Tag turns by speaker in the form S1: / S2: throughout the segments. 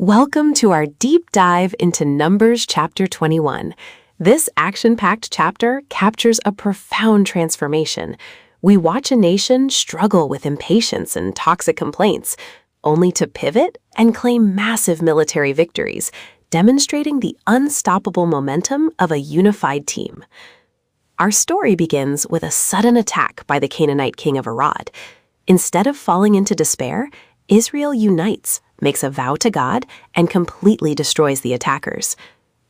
S1: Welcome to our deep dive into Numbers chapter 21. This action-packed chapter captures a profound transformation. We watch a nation struggle with impatience and toxic complaints, only to pivot and claim massive military victories, demonstrating the unstoppable momentum of a unified team. Our story begins with a sudden attack by the Canaanite king of Arad. Instead of falling into despair, Israel unites, makes a vow to God, and completely destroys the attackers.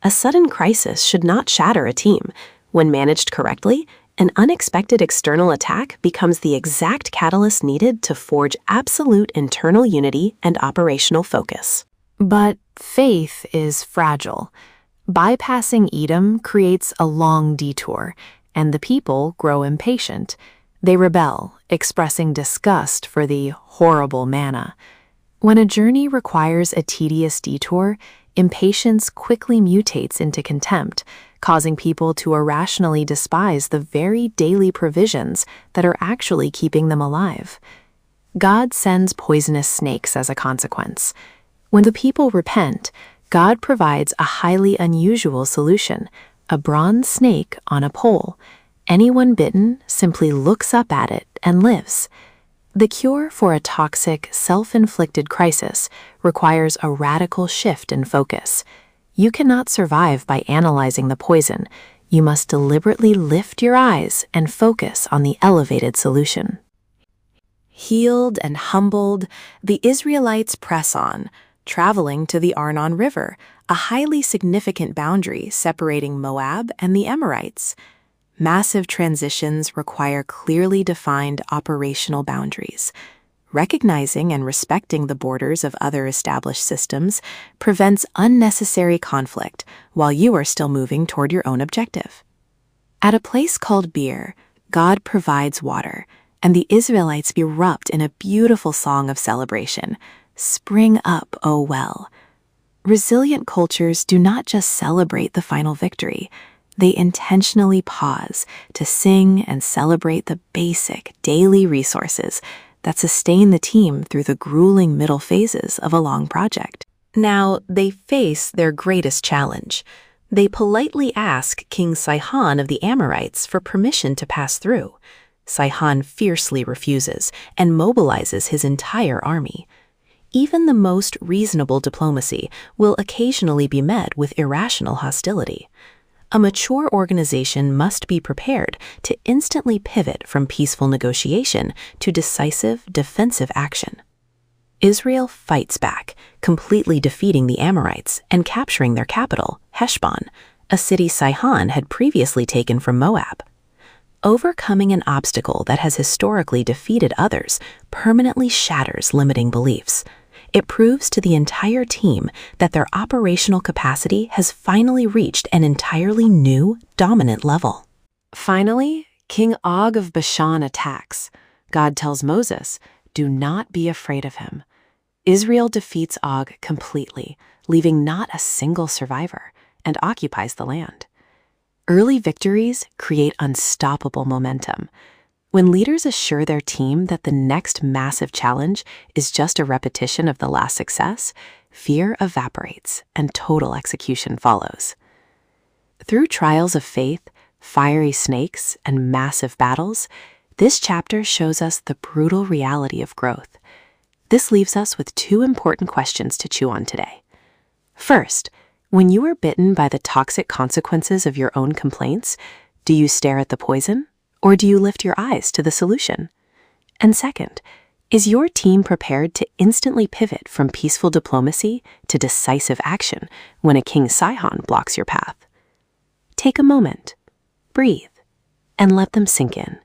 S1: A sudden crisis should not shatter a team. When managed correctly, an unexpected external attack becomes the exact catalyst needed to forge absolute internal unity and operational focus.
S2: But faith is fragile. Bypassing Edom creates a long detour, and the people grow impatient. They rebel, expressing disgust for the horrible manna. When a journey requires a tedious detour, impatience quickly mutates into contempt, causing people to irrationally despise the very daily provisions that are actually keeping them alive. God sends poisonous snakes as a consequence. When the people repent, God provides a highly unusual solution, a bronze snake on a pole. Anyone bitten simply looks up at it and lives. The cure for a toxic, self-inflicted crisis requires a radical shift in focus. You cannot survive by analyzing the poison. You must deliberately lift your eyes and focus on the elevated solution.
S1: Healed and humbled, the Israelites press on, traveling to the Arnon River, a highly significant boundary separating Moab and the Amorites. Massive transitions require clearly defined operational boundaries. Recognizing and respecting the borders of other established systems prevents unnecessary conflict while you are still moving toward your own objective. At a place called Beer, God provides water, and the Israelites erupt in a beautiful song of celebration. Spring up, O well. Resilient cultures do not just celebrate the final victory. They intentionally pause to sing and celebrate the basic daily resources that sustain the team through the grueling middle phases of a long project. Now, they face their greatest challenge. They politely ask King Sihon of the Amorites for permission to pass through. Sihon fiercely refuses and mobilizes his entire army. Even the most reasonable diplomacy will occasionally be met with irrational hostility. A mature organization must be prepared to instantly pivot from peaceful negotiation to decisive defensive action. Israel fights back, completely defeating the Amorites and capturing their capital, Heshbon, a city Sihon had previously taken from Moab. Overcoming an obstacle that has historically defeated others permanently shatters limiting beliefs. It proves to the entire team that their operational capacity has finally reached an entirely new, dominant level. Finally, King Og of Bashan attacks. God tells Moses, "Do not be afraid of him." Israel defeats Og completely, leaving not a single survivor, and occupies the land. Early victories create unstoppable momentum. When leaders assure their team that the next massive challenge is just a repetition of the last success, fear evaporates and total execution follows. Through trials of faith, fiery snakes, and massive battles, this chapter shows us the brutal reality of growth. This leaves us with two important questions to chew on today. First, when you are bitten by the toxic consequences of your own complaints, do you stare at the poison? Or do you lift your eyes to the solution? And second, is your team prepared to instantly pivot from peaceful diplomacy to decisive action when a King Sihon blocks your path? Take a moment, breathe, and let them sink in.